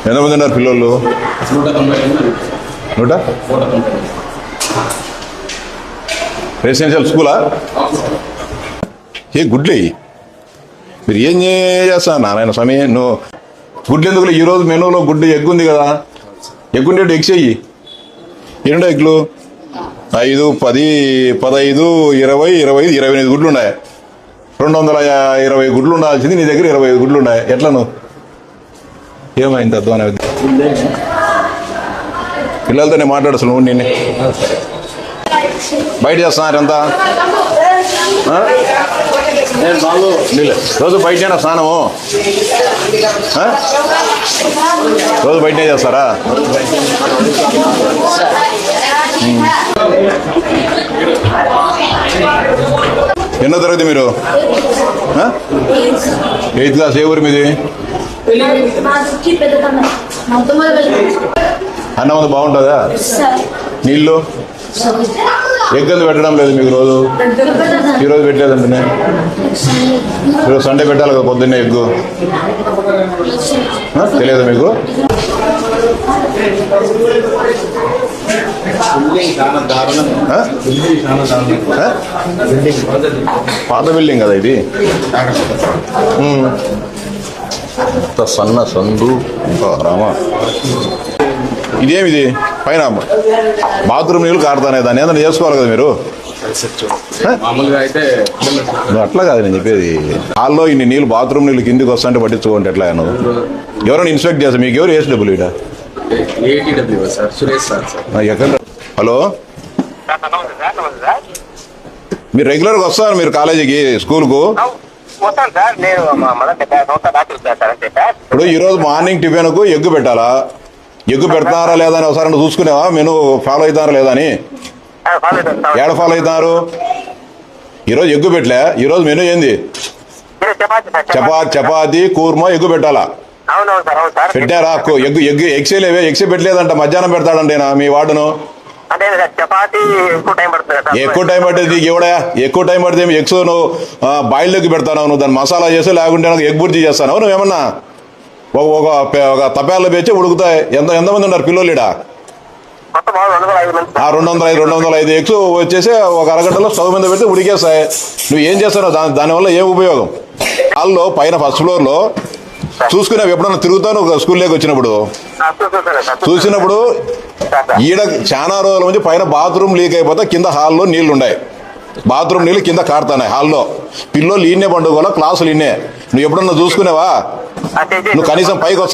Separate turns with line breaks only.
ఎంతమంది ఉన్నారు పిల్లలు? 100. రెసిడెన్షియల్ స్కూలా? ఏ గుడ్లే మీరు ఏం చేస్తా నారాయణ స్వామి? నువ్వు గుడ్లు ఎందుకు? ఈరోజు మెనూలో గుడ్డు ఎగ్ ఉంది కదా, ఎగ్గుండే ఎగ్స్ చెయ్యి. ఎన్నో ఎగ్లు? 5, 10, 15, 20, 25, 28 గుడ్లు ఉన్నాయి. 220 గుడ్లు ఉండాల్సింది నీ దగ్గర 25 గుడ్లు ఉన్నాయి. ఎట్లా నువ్వు? ఏమైంది అధ్వాన? పిల్లలతోనే మాట్లాడుతున్నావు నువ్వు. నిన్ను బయట చేస్తున్నారు ఎంత? రోజు బయటనే స్నానము? రోజు బయటనే చేస్తారా? ఎన్నో తరగతి మీరు? 8th class. ఏ ఊరు మీది? అన్నం అంతా బాగుంటుందా? నీళ్ళు? ఎగ్ అంతా పెట్టడం లేదు మీకు రోజు? ఈరోజు పెట్టలేదంటే ఈరోజు సండే పెట్టాలి కదా పొద్దున్నే ఎగ్గు. తెలియదా మీకు? పాత బిల్డింగ్ కదా ఇది. సన్న సందు రామా. ఇదేమిది? పైన బాత్రూమ్ నీళ్ళు కారుతానే, దాన్ని ఏదైనా చేసుకోవాలి కదా మీరు. అట్లా కాదు నేను చెప్పేది. హాల్లో ఇన్ని నీళ్ళు, బాత్రూమ్ నీళ్ళు కిందికి వస్తుంటే పట్టించుకోండి. ఎట్లా నువ్వు? ఎవరైనా ఇన్స్పెక్ట్ చేస్తా? మీకు ఎవరు వేసి డబ్బులు ఇక్కడ? ఎక్కడ? హలో, మీరు రెగ్యులర్గా వస్తారు మీరు కాలేజీకి, స్కూల్కు? ఇప్పుడు ఈరోజు మార్నింగ్ టిఫిన్కు ఎగ్గు పెట్టాలా? ఎగ్గు పెడతారా లేదా అని ఒకసారి చూసుకునేవా? మెనూ ఫాలో అవుతారా లేదా అని? ఏడ ఫాలో అవుతున్నారు? ఈరోజు ఎగ్గు పెట్టలే. ఈరోజు మెనూ ఏంది? చపాతి కూర్మా ఎగ్గు పెట్టాలా? పెట్టారా? ఎగ్సే లేవే. ఎగ్సే పెట్టలేదంట. మధ్యాహ్నం పెడతాడంటేనా మీ వార్డును? ఎక్కువ టైం పట్టేది నీకు ఎవడా? ఎక్కువ టైం పడితే ఎగ్స్ నువ్వు బాయిల్ ఎగ్ పెడతావు, నువ్వు దాన్ని మసాలా చేసి, లేకుంటే నాకు ఎగ్ బుర్జీ చేస్తాను నువ్వేమన్నా? ఒక తపేళ్ళ పెంచి ఉడుకుతాయి. ఎంతమంది ఉన్నారు పిల్లలు ఇక్కడ? 205 ఎగ్స్ వచ్చేసి ఒక అరగంటలో స్టవ్ మీద పెడితే ఉడికేస్తాయి. నువ్వు ఏం చేస్తావు? దానివల్ల ఏం ఉపయోగం? హాల్లో పైన ఫస్ట్ ఫ్లోర్లో చూసుకునేవి ఎప్పుడన్నా తిరుగుతాను స్కూల్లోకి వచ్చినప్పుడు చూసినప్పుడు ఈడ చాలా రోజుల నుంచి పైన బాత్రూమ్ లీక్ అయిపోతే కింద హాల్లో నీళ్లు ఉన్నాయి. బాత్రూమ్ నీళ్ళు కింద కారుతున్నాయి హాల్లో. పిల్లలు ఈయనే పండుగలో క్లాసులు ఈయనే. నువ్వు ఎప్పుడన్నా చూసుకునేవా? నువ్వు కనీసం పైకి